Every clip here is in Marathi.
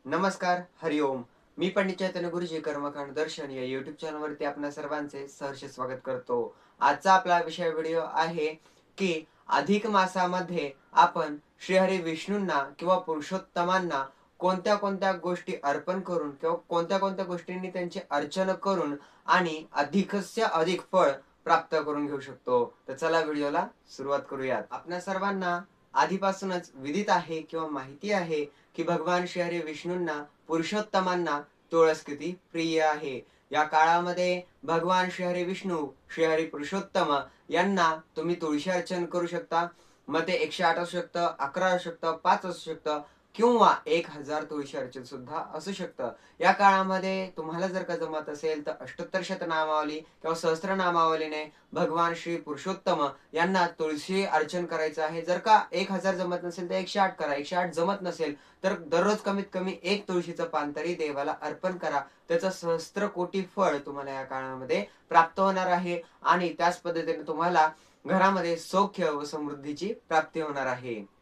नमस्कार, हरिओम. मी पंडित चैतन्य गुरुजी कर्मकांड दर्शन या YouTube चॅनलवरती आपणा सर्वांचे सहर्ष स्वागत करतो. आजचा आपला विषय व्हिडिओ आहे की अधिक मासामध्ये आपण श्रीहरी विष्णूंना किंवा पुरुषोत्तमांना कोणत्या-कोणत्या गोष्टी अर्पण करून किंवा कोणत्या-कोणत्या गोष्टींनी त्यांचे अर्चन करून आणि अधिकस्य अधिक फळ प्राप्त करून घेऊ शकतो. तर चला व्हिडिओला सुरुवात करूयात. आपणा सर्वांना आधीपासूनच विदित आहे किंवा माहिती आहे की भगवान श्रीहरी विष्णूंना पुरुषोत्तमांना तुळस किती प्रिय आहे. या काळामध्ये भगवान श्रीहरी विष्णू, श्रीहरी पुरुषोत्तम यांना तुम्ही तुळशी अर्चन करू शकता. मग ते 108 असू शकतं, 11 असू शकतं, 5 असू शकतं किंवा 1000 तुळशी अर्चन सुद्धा असू शकतं. या काळामध्ये तुम्हाला जर का जमत असेल तर अष्टोत्तर शतनामावली किंवा सहस्त्रनामावलीने भगवान श्री पुरुषोत्तम यांना तुळशी अर्चन करायचं आहे. जर का 1000 जमत नसेल तर 108 करा. 108 जमत नसेल तर दररोज कमीत कमी एक तुळशीचं पान तरी देवाला अर्पण करा. त्याचं सहस्त्र कोटी फळ तुम्हाला या काळामध्ये प्राप्त होणार आहे आणि त्याच पद्धतीने तुम्हाला घरामध्ये सौख्य व समृद्धीची प्राप्ती होणार आहे.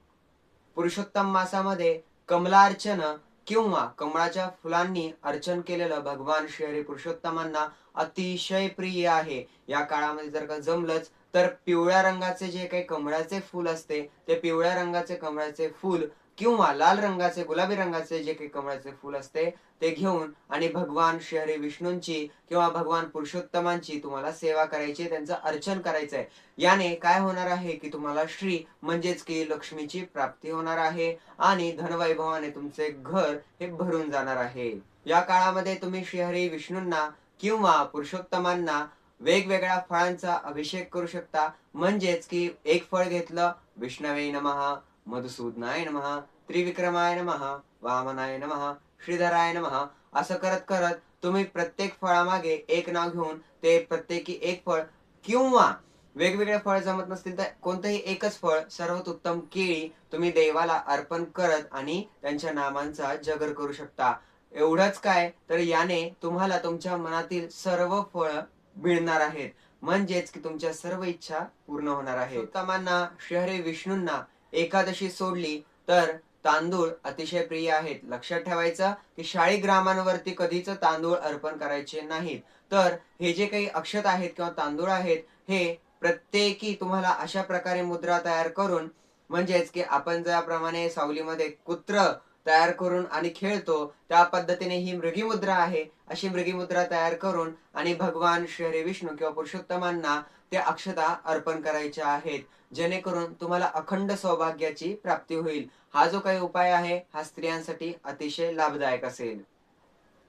पुरुषोत्तम मासामध्ये कमलार्चन किंवा कमळाच्या फुलांनी अर्चन केलेलं भगवान श्रीहरी पुरुषोत्तमांना अतिशय प्रिय आहे. या काळामध्ये जर का जमलंच तर पिवळ्या रंगाचे जे काही कमळाचे फूल असते ते पिवळ्या रंगाचे कमळाचे फूल किंवा लाल रंगाचे गुलाबी रंगाचे जे काही कमळाचे फूल असते ते घेऊन आणि भगवान श्रीहरी विष्णूंची किंवा भगवान पुरुषोत्तमांची तुम्हाला सेवा करायची, त्यांचं अर्चन करायचंय. याने काय होणार आहे की तुम्हाला श्री म्हणजेच की लक्ष्मीची प्राप्ती होणार आहे आणि धनवैभवाने तुमचे घर हे भरून जाणार आहे. या काळामध्ये तुम्ही श्रीहरी विष्णूंना किंवा पुरुषोत्तमांना वेगवेगळ्या फळांचा अभिषेक करू शकता. म्हणजेच की एक फळ घेतलं, विष्णवे नमः, मधुसूदनाय नमः, त्रिविक्रमाय नमः, वामनाय नमः, श्रीधराय नमः असं करत करत तुम्ही प्रत्येक फळामागे एक नाव घेऊन ते प्रत्येकी एक फळ किंवा वेगवेगळे फळ जमत नसतील तर कोणतंही एकच फळ सर्वात उत्तम केळी तुम्ही देवाला अर्पण करत आणि त्यांच्या नामांचा जगर करू शकता. एवढंच काय तर याने तुम्हाला तुमच्या मनातील सर्व फळ मिळणार आहेत. म्हणजेच की तुमच्या सर्व इच्छा पूर्ण होणार आहेत. पुरुषोत्तमांना श्रीहरी विष्णूंना एकादशी सोडली तर तांदूळ अतिशय प्रिय आहेत. लक्षात ठेवायचं की शाळीग्रामांवरती कधीच तांदूळ अर्पण करायचे नाहीत. तर हे जे काही अक्षत आहेत किंवा तांदूळ आहेत हे प्रत्येकी तुम्हाला अशा प्रकारे मुद्रा तयार करून म्हणजेच की आपण ज्याप्रमाणे सावलीमध्ये कुत्र तयार करून आणि खेळतो त्या पद्धतीने ही मृगी मुद्रा आहे. अशी मृगी मुद्रा तयार करून आणि भगवान श्री विष्णू किंवा पुरुषोत्तमांना त्या अक्षता अर्पण करायच्या आहेत. जेणेकरून तुम्हाला अखंड सौभाग्याची प्राप्ती होईल. हा जो काही उपाय आहे हा स्त्रियांसाठी अतिशय लाभदायक असेल.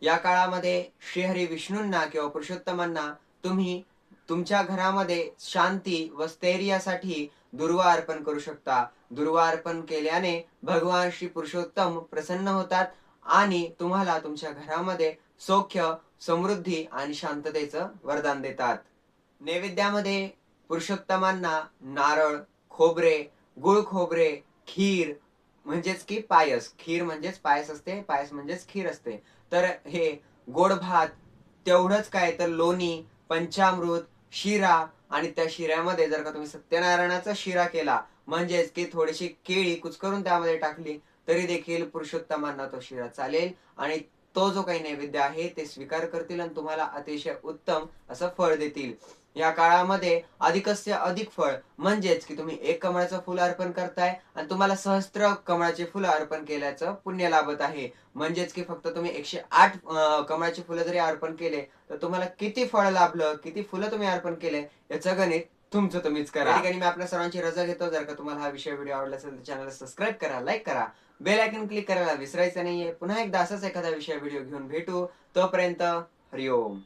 या काळामध्ये श्रीहरी विष्णूंना किंवा पुरुषोत्तमांना तुम्ही तुमच्या घरामध्ये शांती व स्थैर्यासाठी दुर्वा अर्पण करू शकता. दुर्वा अर्पण केल्याने भगवान श्री पुरुषोत्तम प्रसन्न होतात आणि तुम्हाला तुमच्या घरामध्ये सौख्य, समृद्धी आणि शांततेचं वरदान देतात. नैवेद्यामध्ये पुरुषोत्तमांना नारळ, खोबरे, गुळ खोबरे, खीर म्हणजेच की पायस. खीर म्हणजेच पायस असते, पायस म्हणजेच खीर असते. तर हे गोड भात, तेवढंच काय तर लोणी, पंचामृत, शिरा आणि त्या शिऱ्यामध्ये जर का तुम्ही सत्यनारायणाचा शिरा केला म्हणजेच की थोडीशी केळी कुचकरून त्यामध्ये टाकली तरी देखील पुरुषोत्तमांना तो शिरा चालेल आणि तो जो काही नैवेद्य आहे ते स्वीकार करतील आणि तुम्हाला अतिशय उत्तम असं फळ देतील. या काळामध्ये अधिकस्य अधिक फळ म्हणजेच की तुम्ही एक कमळाचं फुल अर्पण करताय आणि तुम्हाला सहस्त्र कमळाची फुलं अर्पण केल्याचं पुण्य लाभत आहे. म्हणजेच की फक्त तुम्ही 108 कमळाची फुलं जरी अर्पण केले तर तुम्हाला किती फळ लाभलं, किती फुलं तुम्ही अर्पण केले याचं गणित तुमचं तुम्हीच करा. या ठिकाणी मी आपल्या सर्वांची रजा घेतो. जर का तुम्हाला हा व्हिडिओ आवडला असेल तर चॅनलला सबस्क्राईब करा, लाईक करा, बेल आयकॉन क्लिक करायला विसरायचं नाहीये. पुन्हा एकदा असाच एखादा व्हिडिओ घेऊन भेटू. तोपर्यंत हरिओम.